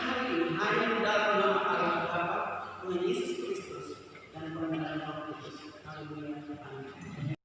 hari ini hanya dalam nama Allah Bapa, Tuhan Yesus Kristus, dan pembenaran Roh Kudus. Haleluya. Amin.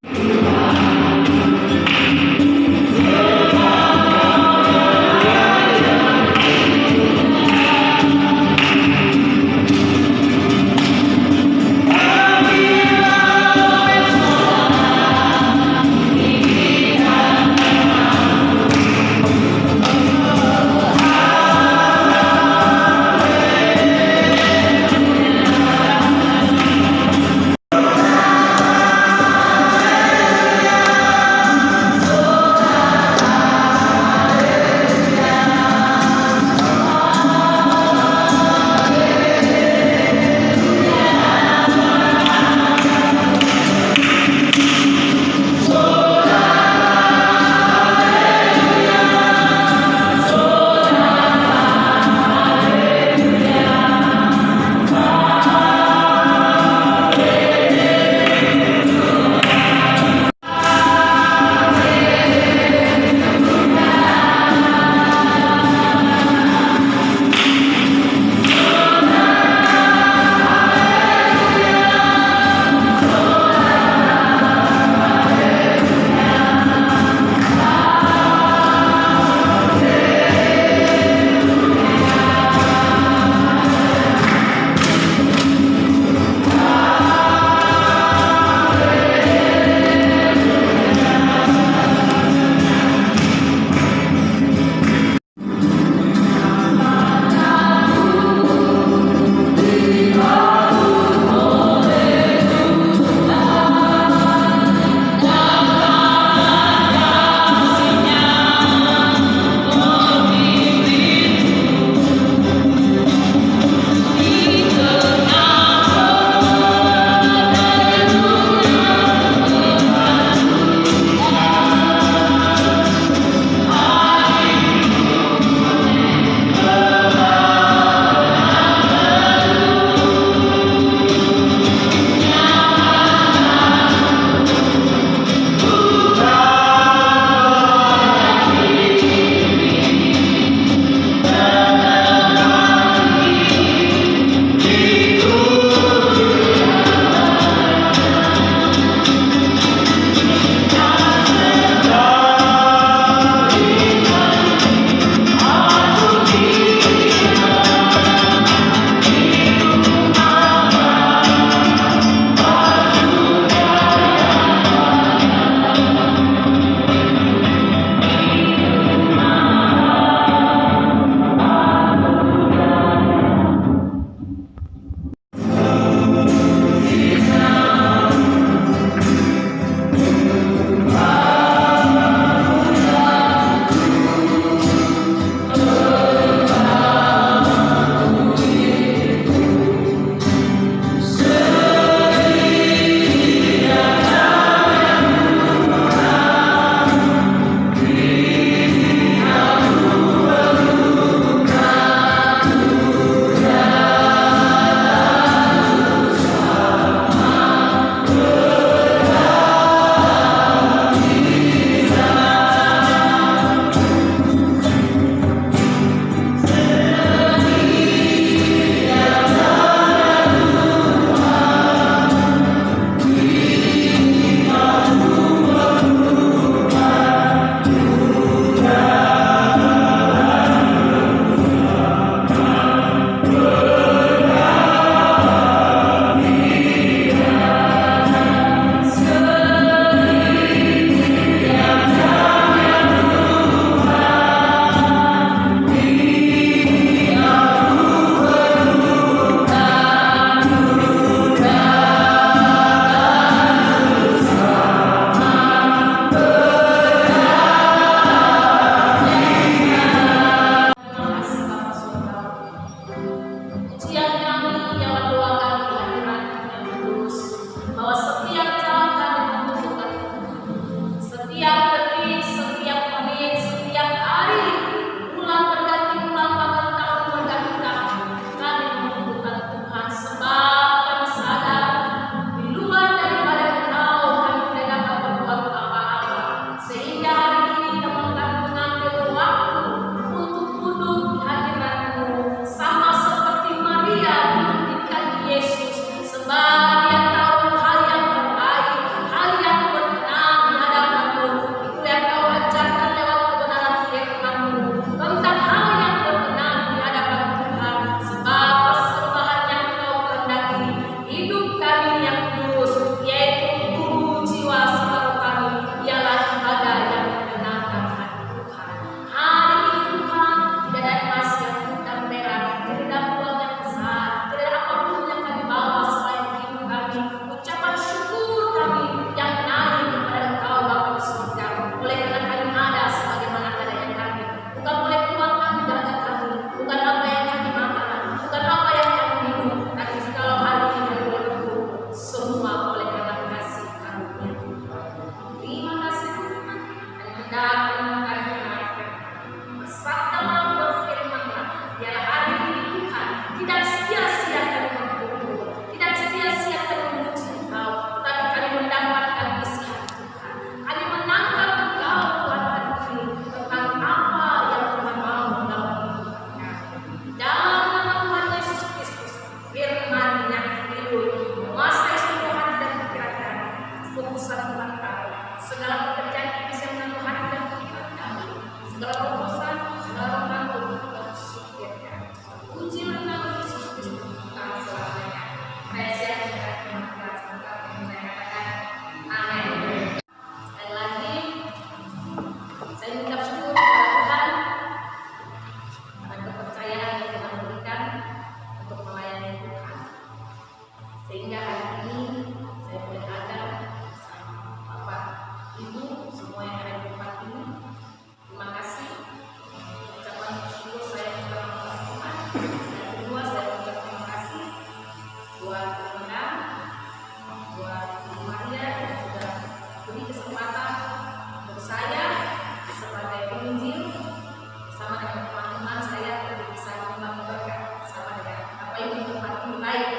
Tidak sia-sia kami berdoa, tidak sia-sia kami memuji Engkau, tetapi kami mendapatkan bisikan Tuhan. Kami menangkap Engkau Tuhan hari ini tentang apa yang Tuhan mau dalam hidup kami. Dalam nama Tuhan Yesus Kristus, firman yang hidup menguasai seluruh hati dan pikiran kami, fokusan Tuhan kami, segala pekerjaan iblis yang mengganggu hati dan pikiran kami, segala proposan, segala mengganggu dan supirnya. Pujilah nama Yesus Kristus kami selamanya. Mesya dan firman Tuhan kami menyatakan amin. Sekali lagi saya mengucap syukur kepada Tuhan atas kepercayaan yang Tuhan berikan untuk melayani Tuhan, sehingga hari ini saya boleh ada bersama Bapak Ibu semua yang ada di tempat ini. Terima kasih. Ucapan syukur saya kepada Tuhan. Dan kedua, saya mengucap terima kasih buat teman-teman, buat Ibu Maria yang sudah beri kesempatan untuk saya sebagai penginjil bersama dengan teman-teman saya untuk bisa membangun berkat bersama dengan apa yang di tempat ini baik.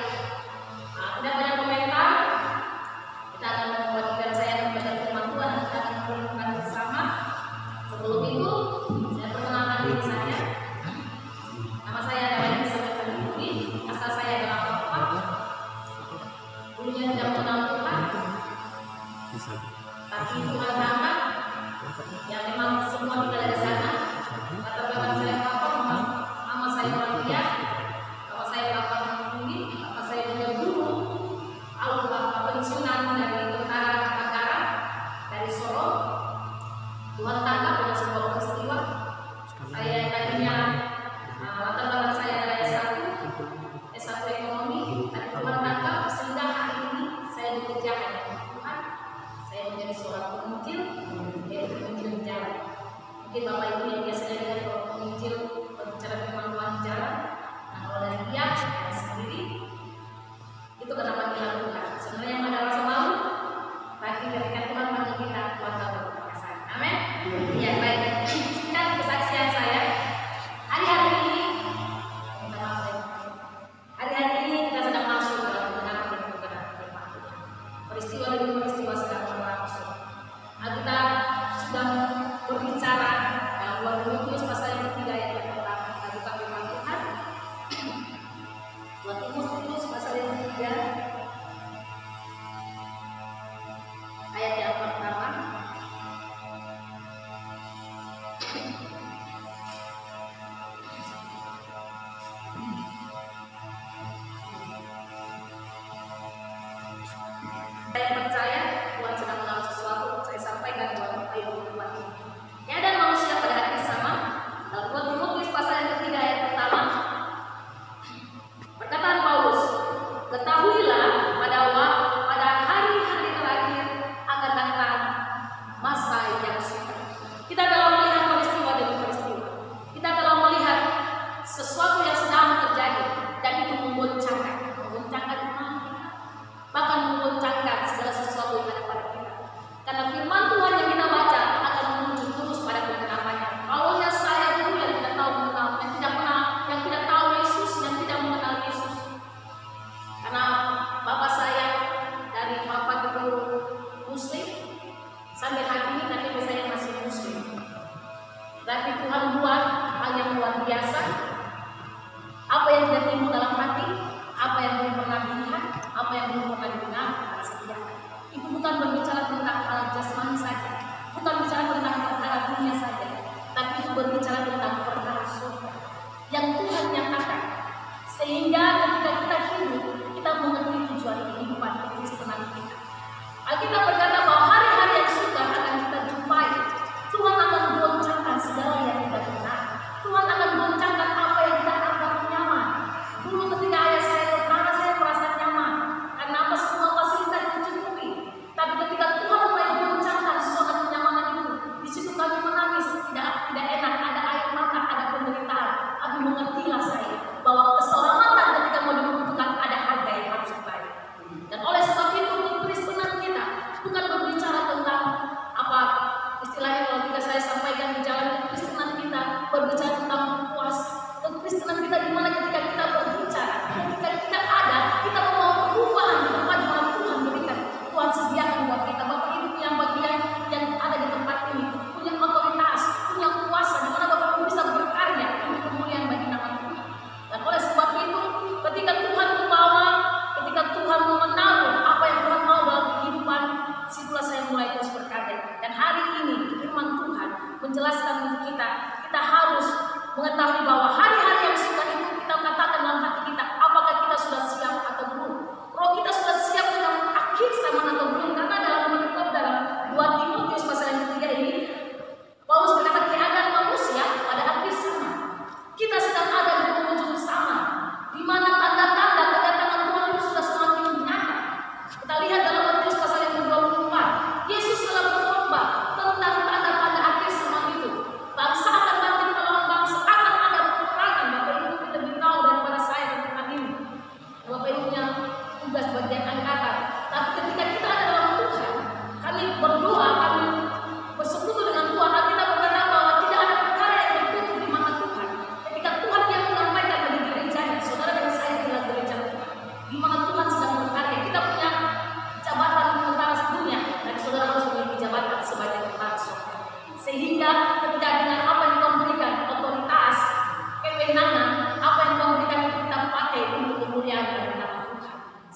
Tidak banyak komentar. Kita akan membuatkan saya membaca firman Tuhan dan kita akan merenungkan bersama. Sebelum itu, saya perkenalkan diri saya. Nama saya adalah Elizabeth Kanduri. Asal saya adalah Bapak. Dulunya tidak mengenal Tuhan, tapi Tuhan angkat. Ya memang semua tinggal di sana. Kata belakang saya Bapak, nama saya Maria. Bapak saya Bapak Kanduri. Bapak saya juga guru. Pensiunan dari Tentara Angkatan Darat dari Solo. Tuhan tangkap dengan sebuah peristiwa. Saya tadinya latar belakang saya adalah S1 ekonomi, tapi Tuhan tangkap sehingga hari ini saya dikerjakan oleh Tuhan. Saya menjadi seorang penginjil, yaitu penginjil di jalan. Mungkin Bapak Ibu yang biasanya lihat kalau penginjil berbicara firman Tuhan di jalan. Nah, kalau dari dia saya sendiri itu kenapa kita lakukan. Sebenarnya yang ada rasa malu, tapi ketika Tuhan panggil kita, Tuhan tahu perasaan. Amin. Ya baik. Sekian kesaksian saya. Hari-hari ini, kita sedang masuk dalam kebenaran dan kebenaran firman Tuhan. Peristiwa demi peristiwa sedang berlangsung. Kita sudah berbicara dalam 2 Timotius pasal yang ketiga ayat yang pertama. Kita buka firman Tuhan. 2 Timotius pasal yang ketiga ayat yang pertama. Saya percaya Tuhan sedang melakukan sesuatu. Saya sampaikan buat Bapak Ibu tempat ini. Ya, dan manusia pada hari yang sama. Dalam 2 Timotius pasal yang ketiga ayat pertama, perkataan Paulus, ketahuilah pada hari-hari terakhir akan datang masa yang sukar. Kita dalam melihat peristiwa demi peristiwa, kita dalam melihat sesuatu yang sedang terjadi, dan itu menggoncangkan iman kita, bahkan menggoncangkan segala sesuatu yang ada pada kita. Karena firman Tuhan yang kita baca akan menuju terus pada kebenarannya. Kalau saya dulu yang tidak tahu mengenal, yang tidak tahu Yesus, yang tidak mengenal Yesus. Karena bapak saya dari bapak itu Muslim, sampai hari ini KTP saya masih Muslim. Tapi Tuhan buat hal yang luar biasa. Apa yang tidak timbul dalam hati, apa yang belum pernah dilihat, apa yang belum pernah didengar, itu bukan berbicara tentang hal jasmani saja, bukan bicara tentang perkara dunia saja, tapi itu berbicara tentang perkara surga yang Tuhan nyatakan. Sehingga ketika kita hidup, kita mengerti tujuan kehidupan kekristenan kita. Alkitab berkata bahwa hari-hari yang sukar akan kita jumpai. Tuhan akan goncangkan segala yang tidak benar. Tuhan akan goncangkan apa yang kita anggap nyaman. Dulu ketika ayah saya berkata, saya merasa nyaman. Karena apa? Semua fasilitas dicukupi. Tapi ketika Tuhan mulai goncangkan sesuatu kenyamanan itu, di situ kami menangis. Tidak enak, ada air mata, ada penderitaan. Tapi mengertilah saya.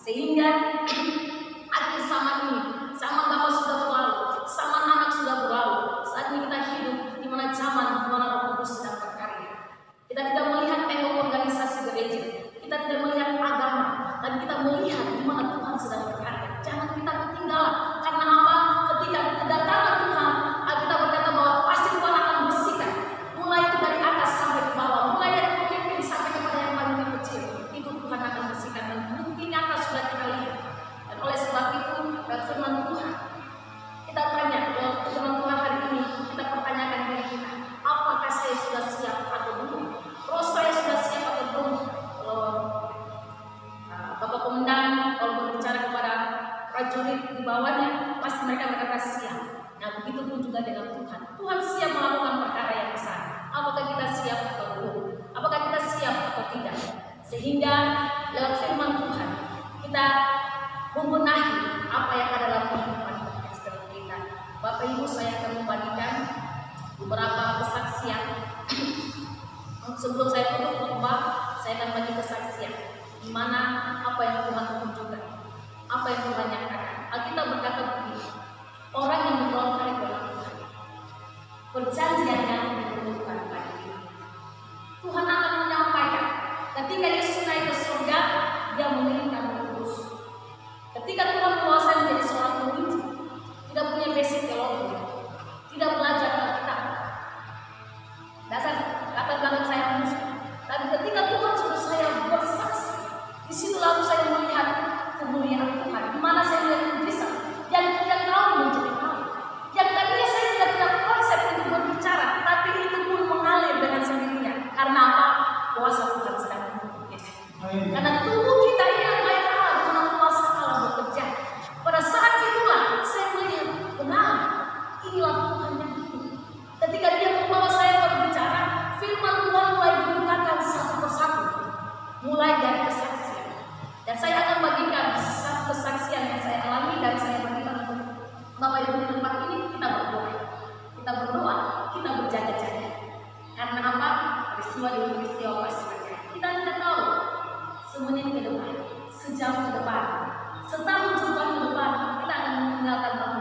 Sehingga akhir zaman ini, zaman Bapak sudah berlalu, zaman anak sudah berlalu. Saat ini kita hidup di mana zaman di mana Roh Kudus sedang berkarya. Kita tidak melihat tembok organisasi gereja, kita tidak melihat agama, dan kita melihat di mana Tuhan sedang berkarya. Jangan kita ketinggalan. Karena apa? Ketika kedatangan Tuhan, kita berkata bahwa pasti Tuhan akan bersihkan. Mulai itu dari atas sampai ke bawah, mulai dari pemimpin sampai kepada yang paling kecil. Itu Tuhan akan bersihkan dan bukti nyata sudah kita lihat. Dan oleh sebab itu, dalam firman Tuhan, kita tanya, dalam firman Tuhan hari ini, kita pertanyakan diri kita, apakah saya sudah siap atau belum? Roh saya sudah siap atau belum? Bapak Komandan kalau berbicara kepada prajurit di bawahnya, pasti mereka berkata siap. Nah, begitu pun juga dengan Tuhan. Tuhan siap melakukan perkara yang besar. Apakah kita siap atau belum? Apakah kita siap atau tidak? Sehingga dalam firman Tuhan kita membenahi apa yang ada dalam kehidupan Kristen kita. Bapak Ibu, saya akan membagikan beberapa kesaksian. Sebelum saya tutup khotbah, saya akan bagi kesaksian di mana apa yang Tuhan tunjukkan, apa yang Tuhan nyatakan. Alkitab berkata begini, orang yang berdoa kepada Tuhan, perjanjiannya diperlukan pada dia. Tuhan akan menyampaikan, ketika Yesus naik ke surga, dia mengirimkan Roh Kudus. Ketika Tuhan menguasai menjadi seorang pemimpin, tidak punya basic teologi, tidak belajar Alkitab, dasar kata belakang saya musik. Dan ketika Tuhan suruh saya bersaksi, di situ lalu saya melihat kemuliaan Tuhan, di mana saya melihat mujizat yang tidak tahu menjadi tahu. Yang tadinya saya tidak punya konsep untuk berbicara, tapi itu pun mengalir dengan sendirinya. Karena apa? Kuasa Tuhan sedang bekerja. Karena tubuh kita ini adalah Allah, dengan kuasa Allah bekerja. Pada saat itulah saya melihat benar, inilah Tuhan yang hidup. Ketika Dia membawa saya berbicara, firman Tuhan mulai dibukakan satu persatu, mulai dari kesaksian. Dan saya akan bagikan satu kesaksian yang saya alami dan saya bagikan untuk Bapak Ibu di tempat ini. Kita berdoa, kita berjaga-jaga. Karena apa? Peristiwa demi peristiwa pasti terjadi. Kita tidak tahu semenit ke depan, sejam ke depan, setahun sebulan ke depan, kita akan meninggalkan tahun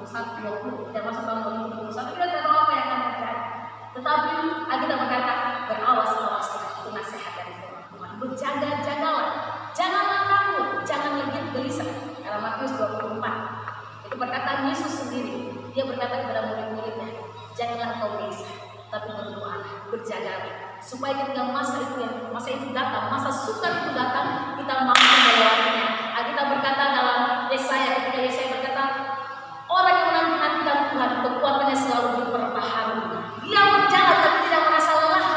2021, dan masuk tahun 2021. Kita tidak tahu apa yang akan terjadi. Tetapi kita berkata, berawas-awas, itu nasihat dari firman Tuhan. Berjaga-jagalah, janganlah takut, jangan legit gelisah. Dalam Matius 24, itu perkataan Yesus sendiri. Dia berkata kepada murid-muridnya, janganlah kau gelisah, tapi berdoa, berjagalah, supaya ketika masa itu datang, masa sukar itu datang, kita mampu melewatinya. Kita berkata dalam Yesaya, ketika Yesaya berkata, orang yang menanti-nantikan Tuhan, kekuatannya selalu diperbaharui. Dia berjalan tapi tidak merasa lelah,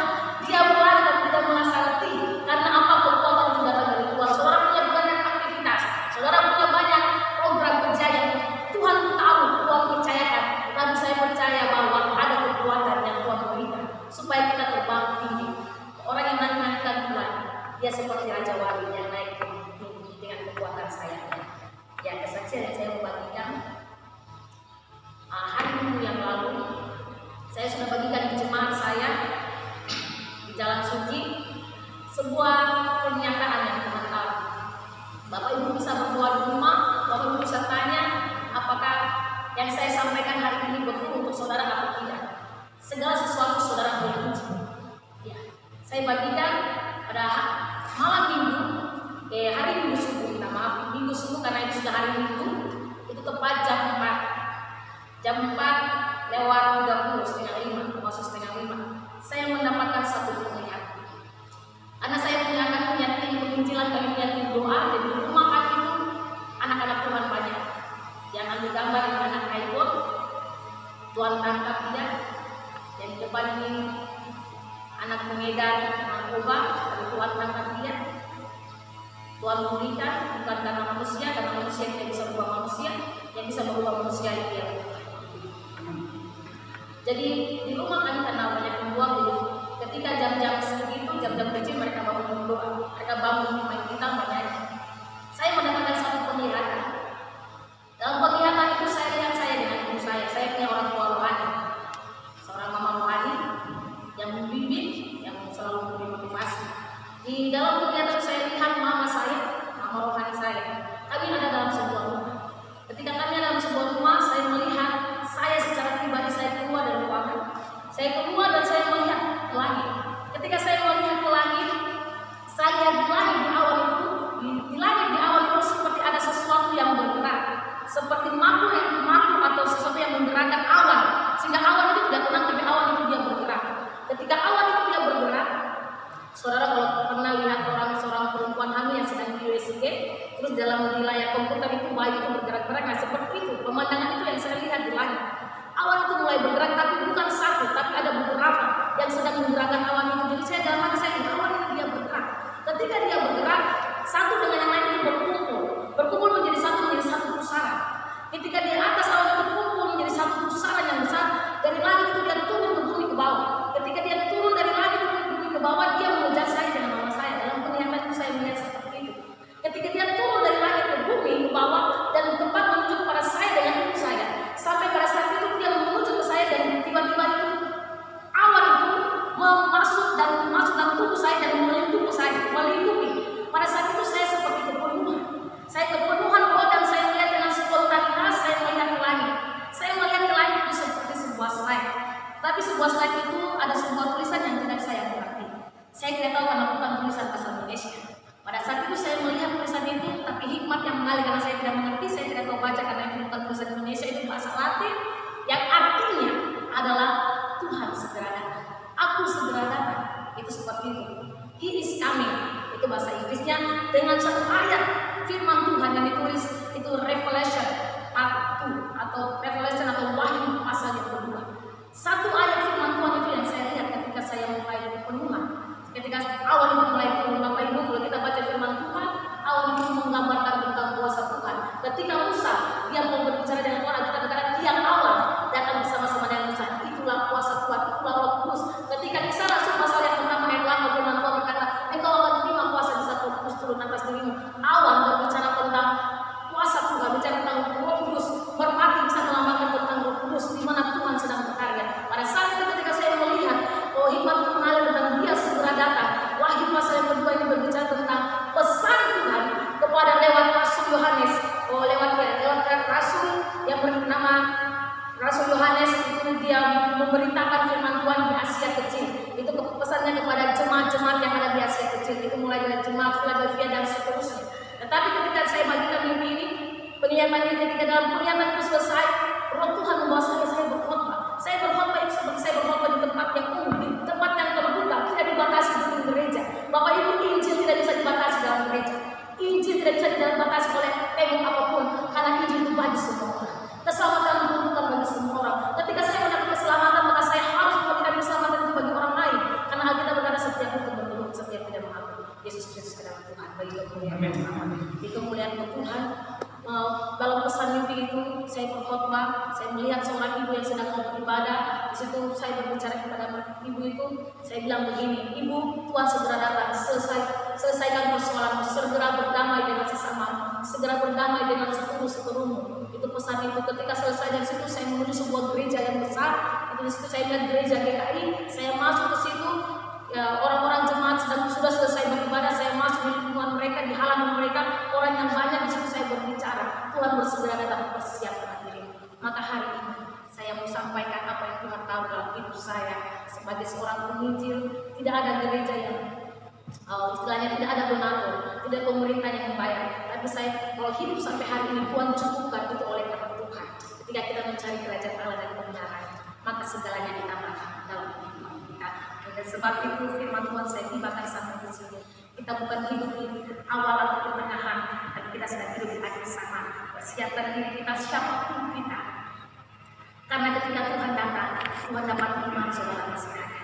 dia berlari tapi tidak merasa letih. Karena apa? Kekuatan itu datang dari Tuhan. Saudara punya banyak aktivitas, saudara punya banyak program kerja yang Tuhan tahu, Tuhan percayakan. Tapi saya percaya bahwa ada kekuatan yang Tuhan berikan supaya kita terbang tinggi. Orang yang nanti-nantikan Tuhan, dia seperti Raja Wali yang naik dengan kekuatan sayapnya. Ya, kesaksian yang saya mau bagikan hari Minggu yang lalu, saya sudah bagikan di jemaat saya di Jalan Suci sebuah pernyataan yang Tuhan tahu. Bapak Ibu bisa berdoa di rumah, Bapak Ibu bisa tanya apakah yang saya sampaikan hari ini betul untuk saudara atau tidak. Segala sesuatu saudara boleh uji. Ya, saya bagikan pada malam Minggu, hari Minggu subuh, kita maaf, Minggu subuh karena itu sudah hari Minggu, itu tepat jam 4:30, setengah 5, masuk setengah 5. Saya mendapatkan satu penglihatan. Karena saya punya tim penginjilan, kami punya tim doa, jadi di rumah kami itu anak-anak Tuhan banyak. Yang ambil gambar ini anak iPhone, Tuhan tangkap dia. Yang di depan ini anak pengedar narkoba, tapi Tuhan tangkap dia. Tuhan memberikan bukan karena manusia tidak bisa berubah manusia, yang bisa berubah manusia itu ya. Jadi di rumah kami karena banyak pembuang, jadi ketika jam-jam segitu, jam-jam kecil mereka bangun berdoa, mereka bangun main gitar banyak. Saya mendapatkan satu penglihatan. Dalam penglihatan itu saya lihat saya dengan ibu saya punya orang tua rohani, seorang mama rohani yang membimbing, yang selalu memberi motivasi. Di dalam penglihatan saya lihat mama rohani saya, seperti makhluk atau sesuatu yang menggerakkan awan, sehingga awan itu tidak tenang, tapi awan itu dia bergerak. Ketika awan itu dia bergerak, saudara kalau pernah lihat seorang perempuan hamil yang sedang di USG, terus dalam layar komputer itu bayi itu bergerak-gerak, nah seperti itu pemandangan itu yang saya lihat di langit. Awan itu mulai bergerak, tapi bukan satu, tapi ada beberapa yang sedang menggerakkan awan itu. Jadi saya dalam hati saya, awan itu dia bergerak. Ketika dia bergerak, satu dengan yang lain itu berkumpul menjadi satu pusaran. Ketika di atas awan itu berkumpul menjadi satu pusaran yang besar, dari langit itu dia turun ke bumi ke bawah. Ketika dia turun dari langit ke bumi ke bawah, dia mengejar saya dengan nama saya. Dalam penglihatan itu saya melihat seperti itu. Ketika dia turun dari langit ke bumi ke bawah dan tempat menuju kepada saya dengan ibu saya, sampai pada saat itu dia menuju ke saya dan tiba-tiba itu awan itu masuk dalam tubuh saya dan melingkupi. Pada saat itu saya seperti kepenuhan. Saya kepenuhan roh dan saya melihat dengan spontanitas, saya melihat ke langit. Saya melihat ke langit itu seperti sebuah slide. Tapi sebuah slide itu ada sebuah tulisan yang tidak saya mengerti. Saya tidak tahu karena bukan tulisan bahasa Indonesia. Pada saat itu saya melihat tulisan itu, tapi hikmat yang mengalir karena saya tidak mengerti, saya tidak tahu baca karena itu bukan tulisan Indonesia, itu bahasa Latin yang artinya adalah Tuhan segera datang. Aku segera datang. Itu seperti itu. He is coming. Itu bahasa Inggrisnya dengan satu ayat firman Tuhan yang ditulis itu Revelation atau Wahyu pasal yang kedua. Satu ayat firman Tuhan itu yang saya lihat ketika saya mulai kepenuhan. Ketika awan itu mulai turun, Bapak Ibu, kalau kita baca firman Tuhan, awan itu menggambarkan tentang kuasa Tuhan. Ketika Musa dia mau berbicara dengan Tuhan, kita katakan tiang awan datang bersama-sama dengan Musa. Itulah kuasa Tuhan, itulah Roh Kudus. Ketika Kisah Rasul pasal yang pertama ayat 8 firman Tuhan berkata, engkau akan terima kuasa di saat Roh Kudus turun atas dirimu. Awan berbicara tentang kuasa Tuhan, bicara tentang Roh Kudus. Merpati bisa melambangkan tentang Roh Kudus di mana Tuhan sedang berkarya. Pada saat itu ketika saya melihat, hikmat itu mengalir dan dia segera datang. Wahyu pasal yang kedua ini berbicara tentang pesan Tuhan kepada lewat Rasul Yohanes. Lewat Rasul yang bernama Rasul Yohanes itu dia memberitakan firman Tuhan di Asia Kecil. Itu pesannya kepada jemaat-jemaat yang ada di Asia Kecil. Itu mulai dari jemaat Philadelphia dan seterusnya. Tetapi ketika saya bagikan mimpi ini, penglihatannya ketika dalam penglihatan itu selesai, Roh Tuhan membawa saya berkhotbah. Saya berkhotbah itu seperti saya berkhotbah di tempat yang umum, di tempat yang terbuka, tidak dibatasi di gereja. Bapak Ibu, Injil tidak bisa dibatasi dalam gereja. Injil tidak bisa dibatasi oleh tembok apapun, karena Injil itu bagi semua orang. Keselamatan bukan bagi semua orang. Ketika saya mendapat keselamatan, maka saya harus memberikan keselamatan itu bagi orang lain. Karena Alkitab berkata setiap itu berdoa, setiap tidak mengaku Yesus Kristus adalah Tuhan. Bagi kemuliaan di kemuliaan Tuhan. Dalam pesan mimpi itu saya berkhotbah, saya melihat seorang ibu yang sedang mau beribadah. Di situ saya berbicara kepada ibu itu, saya bilang begini, ibu, Tuhan segera datang, selesaikan persoalanmu, segera berdamai dengan sesama, segera berdamai dengan seterumu. Itu pesan itu. Ketika selesai dari situ, saya menuju sebuah gereja yang besar. Itu di situ saya melihat gereja GKI, saya masuk ke situ. Ya, orang-orang jemaat sudah selesai beribadah, saya masuk di lingkungan mereka, di halaman mereka, orang yang banyak di situ saya berbicara. Tuhan bersegera datang, persiapkan diri. Maka hari ini saya mau sampaikan apa yang Tuhan tahu dalam hidup saya sebagai seorang penginjil. Tidak ada gereja yang istilahnya tidak ada donatur, tidak pemerintah yang membayar. Tapi saya kalau hidup sampai hari ini Tuhan cukupkan itu oleh karena Tuhan. Ketika kita mencari kerajaan Allah dan kebenaran, maka segalanya ditambahkan dalam kehidupan kita. Dan sebab itu firman Tuhan saya tibakan sampai di sini. Kita bukan hidup di awal atau pertengahan, tapi kita sedang hidup di akhir zaman. Persiapkan diri kita siapapun kita. Karena ketika Tuhan datang, Tuhan dapat iman saudara masih ada.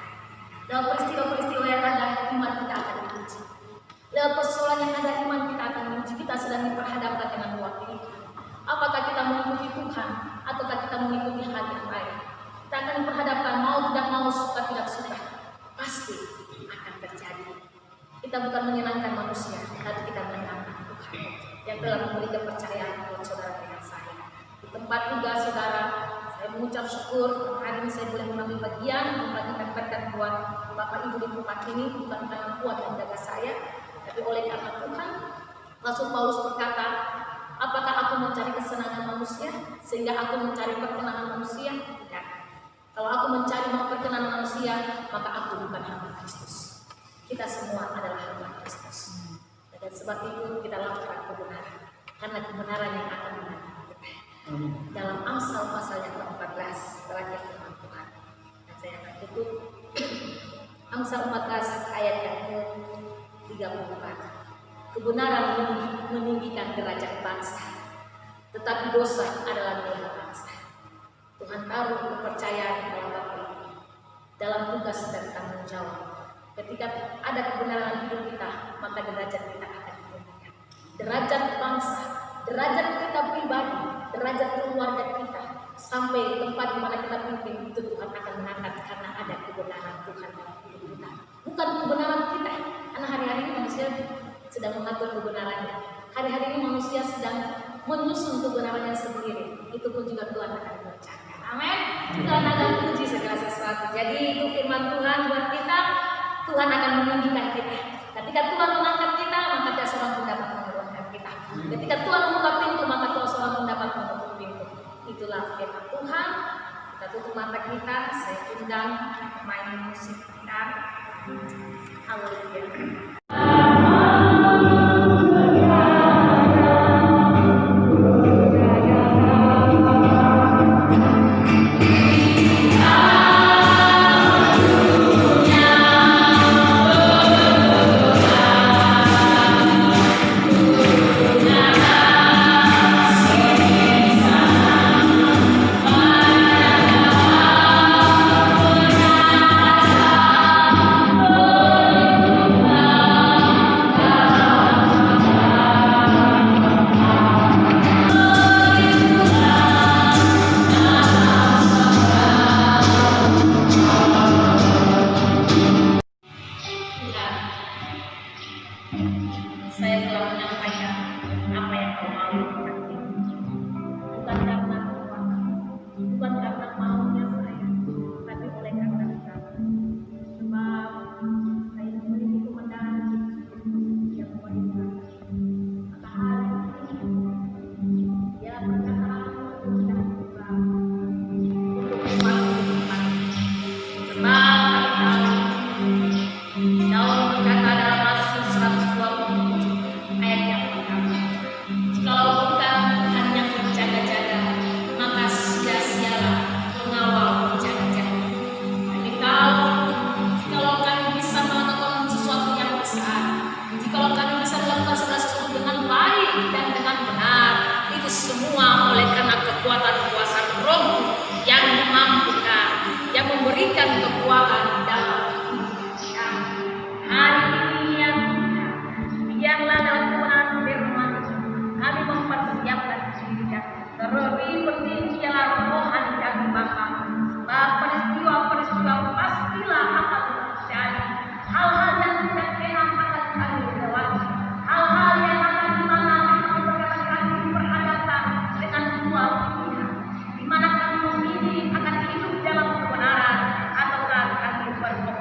Dalam peristiwa-peristiwa yang ada, iman kita akan diuji. Dalam persoalan yang ada, iman kita akan diuji. Kita sedang diperhadapkan dengan dua pilihan. Apakah kita mengikuti Tuhan, ataukah kita mengikuti hal yang lain? Kita akan diperhadapkan mau tidak mau, suka tidak suka. Pasti akan terjadi. Kita bukan menyenangkan manusia, tapi kita menyenangkan Tuhan yang telah memberi kepercayaan buat saudara dengan saya. Di tempat juga saudara, saya mengucap syukur hari ini saya boleh mengambil bagian membagikan berkat buat Bapak Ibu di rumah ini, bukan karena Tuhan yang jaga saya, tapi oleh karena Tuhan. Rasul Paulus berkata, apakah aku mencari kesenangan manusia sehingga aku mencari perkenanan manusia? Tidak. Kalau aku mencari perkenanan manusia, maka aku bukan hamba Kristus. Kita semua adalah hamba Kristus. Dan sebab itu kita lakukan kebenaran. Karena kebenaran yang akan menang. Dalam Amsal pasal yang ke-14, derajat firman Tuhan. Dan saya akan tutup Amsal 14 ayat yang ke-34. Kebenaran meninggikan derajat bangsa, tetapi dosa adalah milik bangsa. Tuhan taruh kepercayaan dalam Bapak ini, dalam tugas dan tanggung jawab. Ketika ada kebenaran hidup kita, maka derajat kita akan ditinggikan. Derajat bangsa, derajat kita pribadi, derajat keluarga kita, sampai tempat di mana kita pimpin, itu Tuhan akan mengangkat karena ada kebenaran Tuhan dalam hidup kita. Bukan kebenaran kita, karena hari-hari ini manusia sedang mengatur kebenarannya. Hari-hari ini manusia sedang menyusun kebenarannya sendiri. Itu pun juga Tuhan akan memecahkan. Amin. Tuhan akan puji segala sesuatu. Jadi itu firman Tuhan buat kita. Tuhan akan meninggikan kita. Ketika Tuhan mengangkat kita, maka tiada seorang pun dapat menurunkan kita. Ketika Tuhan membuka pintu, maka tiada seorang pun dapat menutup pintu. Itulah firman Tuhan. Kita tutup mata kita. Saya undang main musik kita. Haleluya. Saya telah menyampaikan apa yang kau mau berarti. Bukan karena kekuatan, bukan karena maunya saya, tapi oleh karena kamu. Sebab saya memiliki kemenangan yang wanita. Maka hari ini dia berkata dan berkata untuk umat Tuhan. Sebab kami tahu Daud berkata dalam Mazmur 127 ayat yang pertama, jikalau bukan Tuhan yang berjaga-jaga, maka sia-sialah mengawal berjaga-jaga. Kami tahu jikalau kami bisa melakukan sesuatu yang besar, jikalau kami bisa melakukan segala sesuatu dengan baik dan dengan benar, itu semua oleh karena kekuatan kuasa Roh yang memampukan, yang memberikan kekuatan dalam hari ini ya Tuhan, biarlah dalam kebenaran firman kami mempersiapkan diri kami. Terlebih penting ialah rohani kami Bapa. Sebab peristiwa-peristiwa pastilah akan terjadi. Hal-hal yang tidak enak akan kami lewati. Hal-hal yang akan dimana kami kami berhadapan dengan dua pilihan. Di mana kami memilih akan hidup dalam kebenaran ataukah kami berbohong.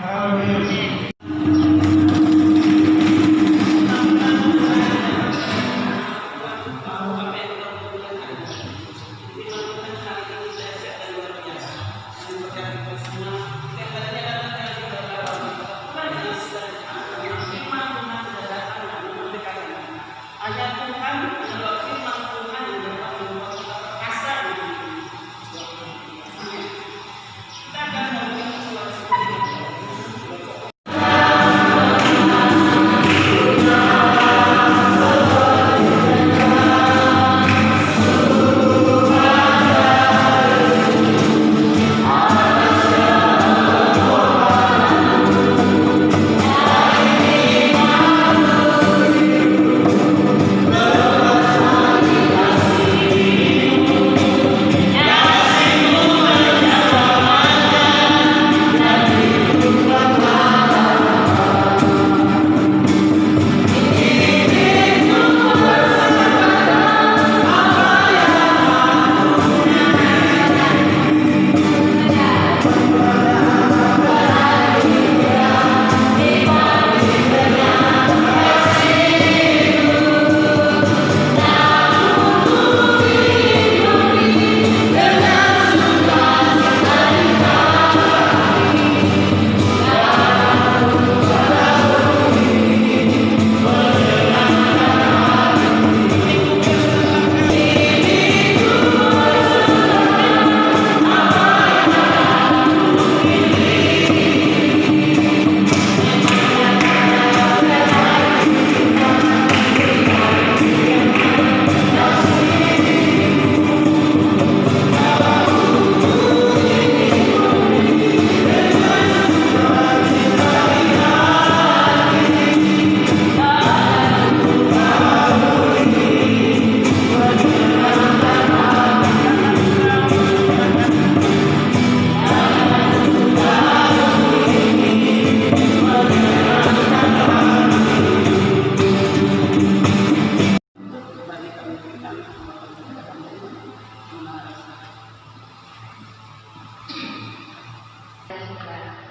Amin. Ayat Tuhan adalah firman Tuhan yang dapat membuat kita perkasa. Kita akan melakukan sesuatu seperti ini.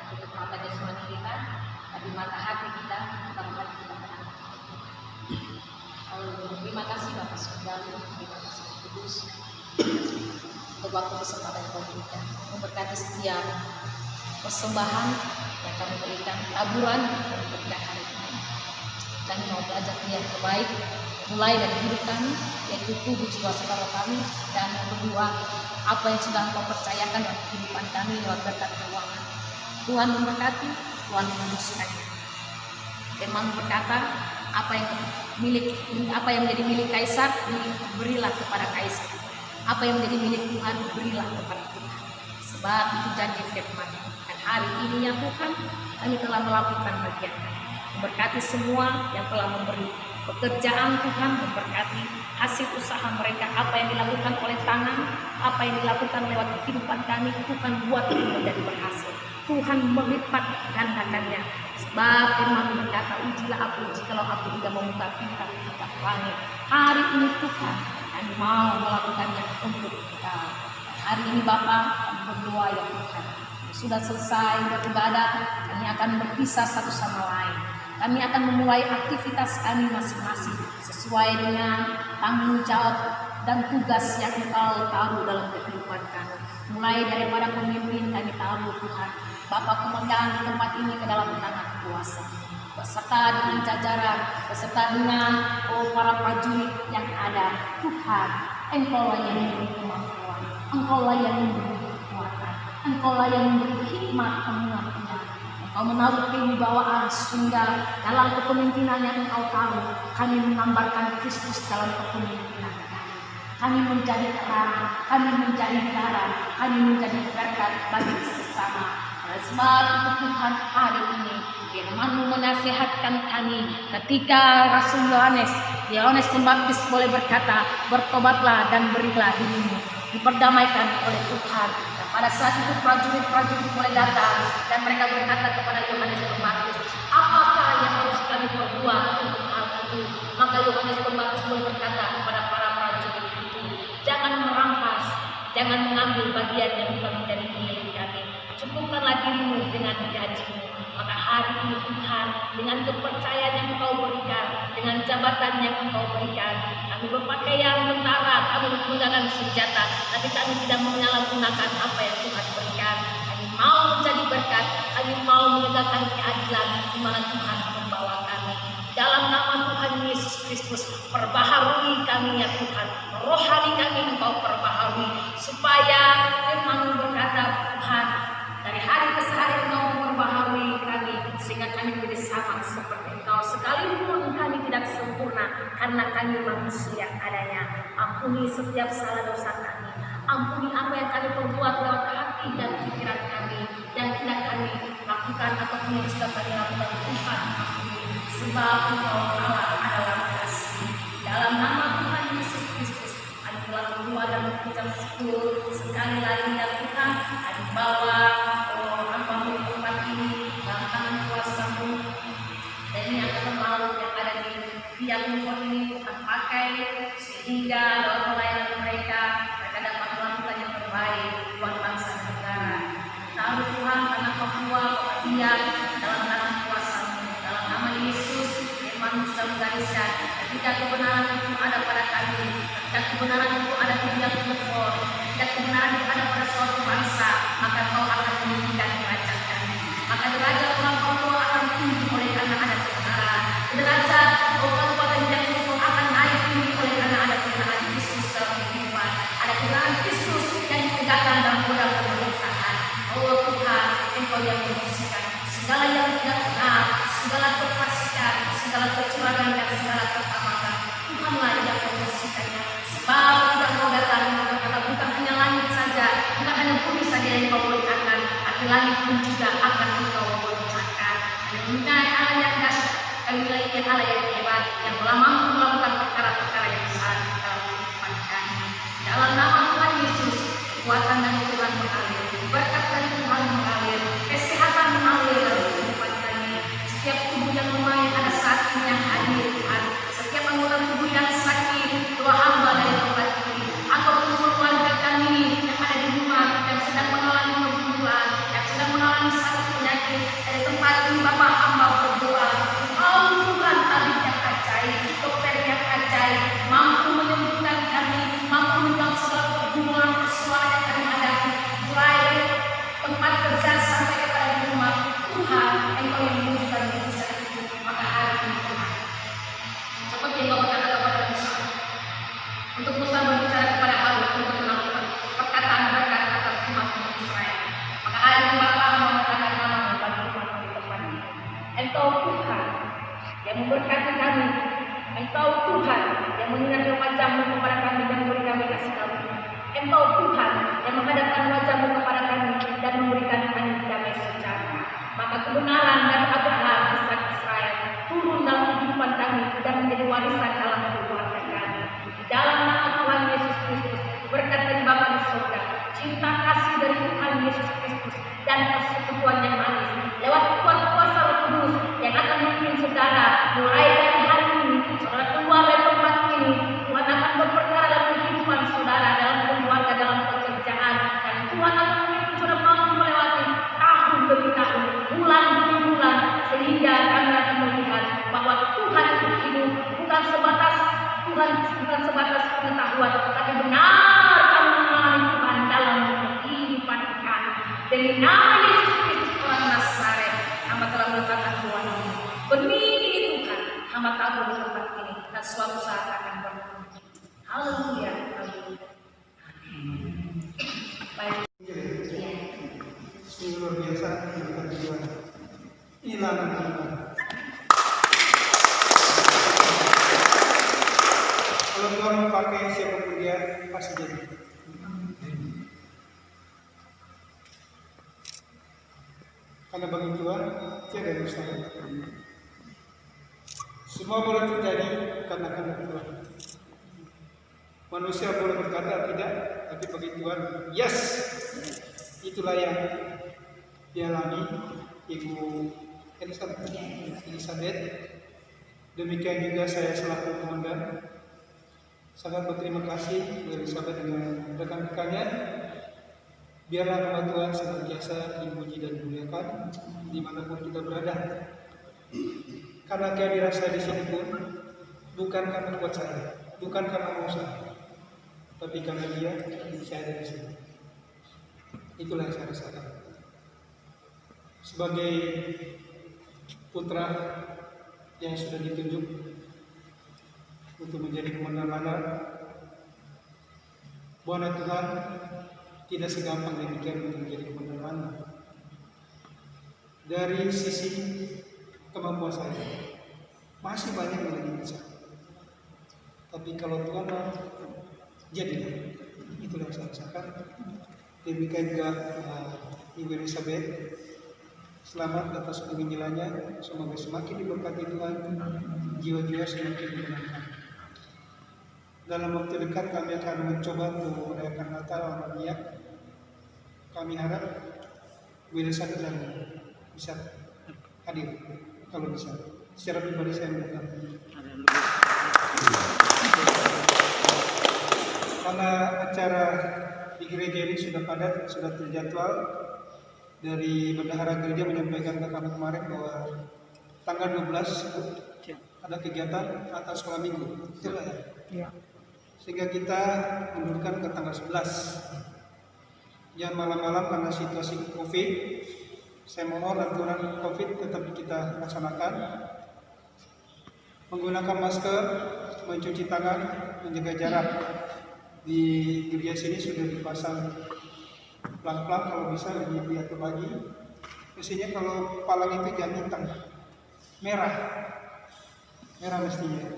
Untuk mata jasmani kita, tapi mata hati kita bukan kita tenang. Terima kasih Bapak Saudara, terima kasih Kudus untuk waktu kesempatan yang kau berikan, memberkati setiap persembahan yang kami berikan, taburan yang berikan hari ini. Kami mau belajar yang terbaik, mulai dari hidup kami, yaitu tubuh jiwa saudara kami, dan yang kedua, apa yang sudah Engkau percayakan dalam kehidupan kami lewat berkat keuangan. Tuhan memberkati, Tuhan menguduskannya. Firman berkata, apa yang menjadi milik Kaisar, berilah kepada Kaisar. Apa yang menjadi milik Tuhan, berilah kepada Tuhan. Sebab itu janji firman. Dan hari ini ya Tuhan, kami telah melakukan bagian kami. Memberkati semua yang telah memberi pekerjaan Tuhan, memberkati hasil usaha mereka, apa yang dilakukan oleh tangan, apa yang dilakukan lewat kehidupan kami, Tuhan buat itu menjadi berhasil. Tuhan melipat gandakannya. Sebab firman berkata, ujilah aku jikalau aku tidak membuka tingkap-tingkap langit. Hari ini Tuhan, kami mau melakukannya untuk kita. Hari ini Bapa, kami berdoa ya Tuhan. Sudah selesai beribadah, kami akan berpisah satu sama lain. Kami akan memulai aktivitas kami masing-masing sesuai dengan tanggung jawab dan tugas yang Engkau taruh dalam kehidupan kami. Mulai daripada pemimpin kami taruh Tuhan, Bapak Komandan di tempat ini ke dalam tangan kuasa, beserta dengan jajaran, beserta dengan para prajurit yang ada. Tuhan, Engkau lah yang memberi kemampuan, Engkau lah yang memberi kekuatan, Engkau lah yang memberi hikmat pengetahuan. Engkau menaruh kewibawaan sehingga dalam kepemimpinan yang Engkau tahu, kami menggambarkan Kristus dalam kepemimpinan kami. Kami menjadi terang, kami menjadi garam, kami menjadi berkat bagi sesama. Sebab itu Tuhan, hari ini firman-Mu menasihatkan kami ketika Rasul Yohanes Pembaptis boleh berkata, bertobatlah dan berilah dirimu diperdamaikan oleh Tuhan. Dan pada saat itu prajurit-prajurit mulai datang dan mereka berkata kepada Yohanes Pembaptis, apakah yang harus kami perbuat untuk hal itu? Maka Yohanes Pembaptis mulai berkata kepada para prajurit itu, jangan merampas, jangan mengambil bagian yang bukan menjadi milik kami. Cukupkanlah dirimu dengan gajimu. Tuhan, dengan kepercayaan yang Engkau berikan, dengan jabatan yang Engkau berikan. Kami berpakaian tentara, kami menggunakan senjata, tapi kami tidak menyalahgunakan apa yang Tuhan berikan. Kami mau menjadi berkat, kami mau menegakkan keadilan di mana Tuhan membawa kami. Dalam nama Tuhan Yesus Kristus, perbaharui kami ya Tuhan, rohani kami Engkau perbaharui, supaya firman-Mu berkata, Tuhan, dari hari ke hari Engkau memperbaharui kami, sehingga kami menjadi sama seperti Engkau. Sekalipun kami tidak sempurna, karena kami manusia adanya. Ampuni setiap salah dosa kami, ampuni apa yang kami perbuat lewat hati dan pikiran kami, yang tidak kami lakukan ataupun yang sudah kami lakukan. Tuhan, ampuni, sebab Engkau Allah adalah kasih. Dalam nama Tuhan Yesus Kristus, kami telah berdoa dan mengucap syukur sekali lagi ya Tuhan. Kami bawa hamba-Mu di tempat ini dalam tangan kuasa-Mu, dan ini akan malu yang ada di tiap handphone ini Tuhan pakai, sehingga dalam pelayanan mereka dapat melakukan yang terbaik buat bangsa dan negara. Tahu Tuhan, tanah Papua, Papua dalam tangan kuasa-Mu, dalam nama Yesus, firman-Mu sudah menggariskan, ketika kebenaran itu ada pada kami, ketika kebenaran itu ada di tiap handphone, ketika kebenaran itu ada pada suatu bangsa, maka Kau akan meninggikan derajat kami. Maka derajat orang Papua akan tinggi oleh karena ada kebenaran. Derajat Kabupaten Jakarta akan naik tinggi oleh karena ada kebenaran Kristus dalam kehidupan. Ada kebenaran Kristus yang ditegakkan dalam roda pemerintahan. Oh Tuhan, Engkau yang membersihkan segala yang tidak benar, segala kefasikan, segala kecurangan dan segala ketamakan. Tuhanlah yang membersihkannya. Sebab tidak mau datang berkata, bukan hanya langit saja, bukan hanya bumi saja yang Kau goncangkan, tapi langit pun juga akan Engkau goncangkan. Mengenai Allah yang dahsyat, kami melihat Allah yang hebat, yang telah mampu melakukan perkara-perkara yang besar dalam kehidupan kami. Dalam nama Tuhan Yesus, kekuatan dari Tuhan mengalir, berkat dari Tuhan mengalir, kesehatan mengalir dalam kehidupan kami. Setiap tubuh yang lemah yang ada saat ini yang hadir Tuhan, setiap anggota tubuh yang sakit, doa hamba dari tempat ini, ataupun keluarga kami yang ada di rumah, yang sedang mengalami pembunuhan, yang sedang mengalami satu penyakit, dari tempat ini Bapak hamba berdoa, oh Tuhan, tabib yang ajaib, dokter yang ajaib, mampu menyembuhkan kami, mampu menjawab segala pergumulan persoalan yang kami hadapi, mulai dari tempat kerja sampai kepada di rumah. Tuhan, Engkau yang menunjukkan mujizat itu. Maka hari ini Tuhan, seperti yang Kau berkata kepada Musa, untuk Musa berbicara kepada Harun untuk melakukan perkataan berkat atas umat Israel. Maka hari ini Bapa mengatakan nama-Mu bagi umat di tempat ini. Engkau Tuhan yang memberkati kami, Engkau Tuhan yang mengingatkan wajah-Mu kepada kami dan memberi kami kasih karunia. Engkau Tuhan yang menghadapkan wajah-Mu kepada kami dan memberikan kami damai sejahtera. Maka kebenaran dari Abraham, Ishak, Israel turun dalam kehidupan kami dan menjadi warisan dalam keluarga kami. Dalam nama Tuhan Yesus Kristus, berkat dari Bapa di surga, cinta kasih dari Tuhan Yesus Kristus, dan persekutuan yang manis lewat kuat kuasa Roh Kudus yang akan memimpin saudara mulai dari hari ini. Saudara keluar dari tempat ini, Tuhan akan berperkara dalam kehidupan saudara, dalam keluarga, dalam pekerjaan, dan Tuhan akan memimpin saudara mampu melewati tahun demi tahun, bulan demi bulan, sehingga kami akan melihat bahwa Tuhan itu hidup, bukan sebatas pengetahuan, tapi benar kami mengalami Tuhan dalam kehidupan kami. Demi nama Yesus Kristus orang Nazaret, hamba telah meletakkan Tuhan ini. Benih ini Tuhan, hamba tabur di tempat ini, dan suatu saat akan berbuah. Haleluya, haleluya. Baik. Sungguh luar biasa berikan Tuhan. Inilah anak Tuhan. Kalau Tuhan memakai siapapun dia, pasti jadi. Karena bagi Tuhan tiada yang mustahil. Semua boleh terjadi karena kehendak Tuhan. Manusia boleh berkata tidak, tapi bagi Tuhan, yes. Itulah yang dialami Ibu Elizabeth. Demikian juga saya selaku komandan sangat berterima kasih Bu Elizabeth dengan rekan-rekannya. Biarlah nama Tuhan senantiasa dipuji dan dimuliakan dimanapun kita berada. Karena kehadiran saya di sini pun bukan karena kuat saya, bukan karena mau saya, tapi karena dia saya ada di sini. Itulah yang saya rasakan. Sebagai putra yang sudah ditunjuk untuk menjadi komandan Lanal, buana Tuhan tidak segampang demikian untuk menjadi komandan Lanal. Dari sisi kemampuan saya masih banyak yang lebih besar, tapi kalau Tuhan mau jadilah. Itulah yang saya rasakan. Demikian juga Ibu Elizabeth, selamat atas penginjilannya, semoga semakin diberkati Tuhan, jiwa-jiwa semakin dimenangkan. Dalam waktu dekat kami akan mencoba untuk merayakan Natal orang Biak. Kami harap Ibu Elizabeth dan bisa hadir kalau bisa. Secara pribadi saya minta. Karena acara di gereja ini sudah padat, sudah terjadwal. Dari bendahara gereja menyampaikan ke kami kemarin bahwa tanggal 12 ada kegiatan atas sekolah minggu. Itulah ya. Sehingga kita mundurkan ke tanggal 11. Jangan malam-malam karena situasi COVID. Saya mohon aturan COVID tetap kita laksanakan. Menggunakan masker, mencuci tangan, menjaga jarak. Di gereja sini sudah dipasang pelang-pelang, kalau bisa lebih diatur lagi. Biasanya kalau palang itu jangan hitam, merah mestinya.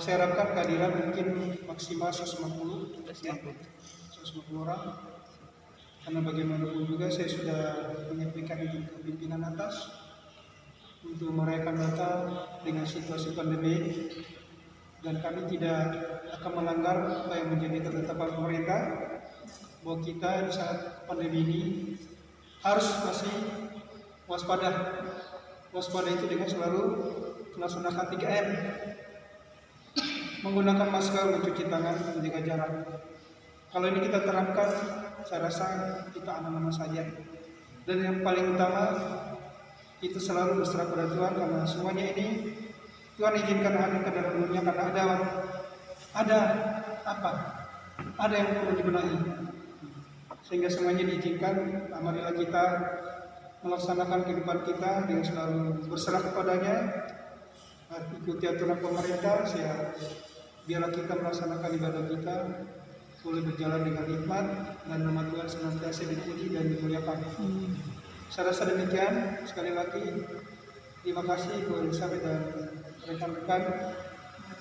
Saya harapkan kehadiran mungkin maksimal 150 orang. Karena bagaimanapun juga saya sudah menyampaikan izin ke pimpinan atas untuk merayakan Natal dengan situasi pandemi, dan kami tidak akan melanggar apa yang menjadi ketetapan pemerintah bahwa kita di saat pandemi ini harus masih waspada. Waspada itu dengan selalu melaksanakan 3M, menggunakan masker, mencuci tangan, menjaga jarak. Kalau ini kita terapkan, saya rasa kita aman-aman saja. Dan yang paling utama, itu selalu berserah pada Tuhan, karena semuanya ini Tuhan izinkan hadir ke dalam dunia karena ada yang perlu dibenahi. Sehingga semuanya diizinkan. Marilah kita melaksanakan kehidupan kita dengan selalu berserah kepadanya, ikuti aturan pemerintah. Biarlah kita melaksanakan ibadah kita boleh berjalan dengan hikmat, dan nama Tuhan senantiasa dipuji dan dimuliakan. Saya rasa demikian. Sekali lagi terima kasih Bu Elizabeth dan rekan-rekan.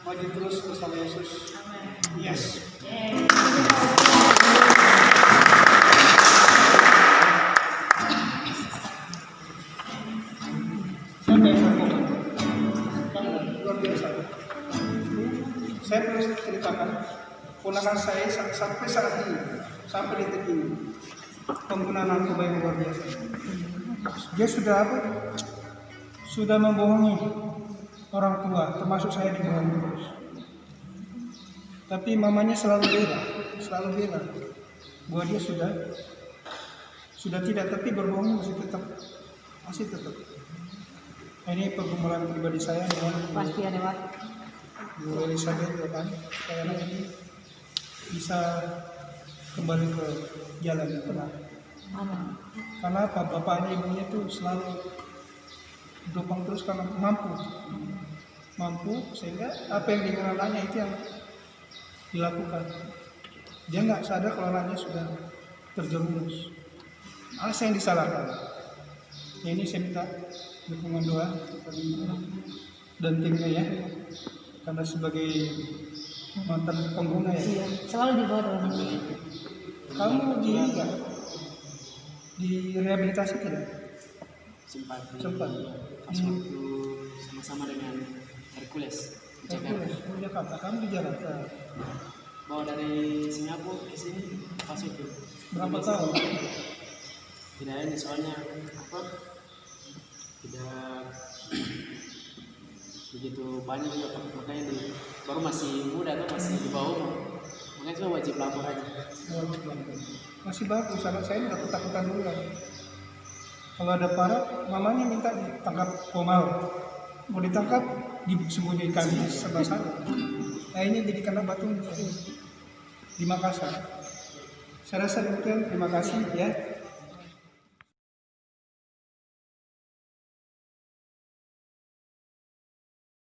Maju terus bersama Yesus. Yes. Luar biasa. Saya perlu ceritakan, ponakan saya sampai saat ini, sampai detik ini, penggunaan narkoba yang luar biasa. Dia sudah membohongi orang tua, termasuk saya dibohongi terus. Tapi mamanya selalu bela bahwa dia sudah tidak, tapi berbohong masih tetap. Ini pergumulan pribadi saya dengan Pasti ada Pak. Bu Elizabeth, ya kan, supaya nanti bisa kembali ke jalan yang benar. Amin. Karena apa? Bapaknya ibunya tuh selalu dopang terus karena mampu, sehingga apa yang diinginkan anaknya itu yang dilakukan. Dia nggak sadar kalau anaknya sudah terjerumus. Saya yang disalahkan. Ya, ini saya minta dukungan doa dan timnya ya, karena sebagai mantan pengguna ya. Iya, selalu dibawa dalam hati. Kamu di rehabilitasi tidak? Sempat Pas waktu sama-sama dengan Hercules di Jakarta. Di Jakarta, kamu di Jakarta. Bawa dari Singapura ke sini pas itu. Berapa tahun? Tidak ini soalnya tidak begitu banyak juga, makanya baru masih muda atau masih di bawah umur, makanya cuma wajib lapor aja. Masih bagus, anak saya udah ketakutan dulu kan. Kalau ada parah, mamanya minta ditangkap Komau. Mau ditangkap, disembunyikan di sebelah sana. Akhirnya jadi kena batu di Makassar. Saya rasa demikian. Terima kasih ya.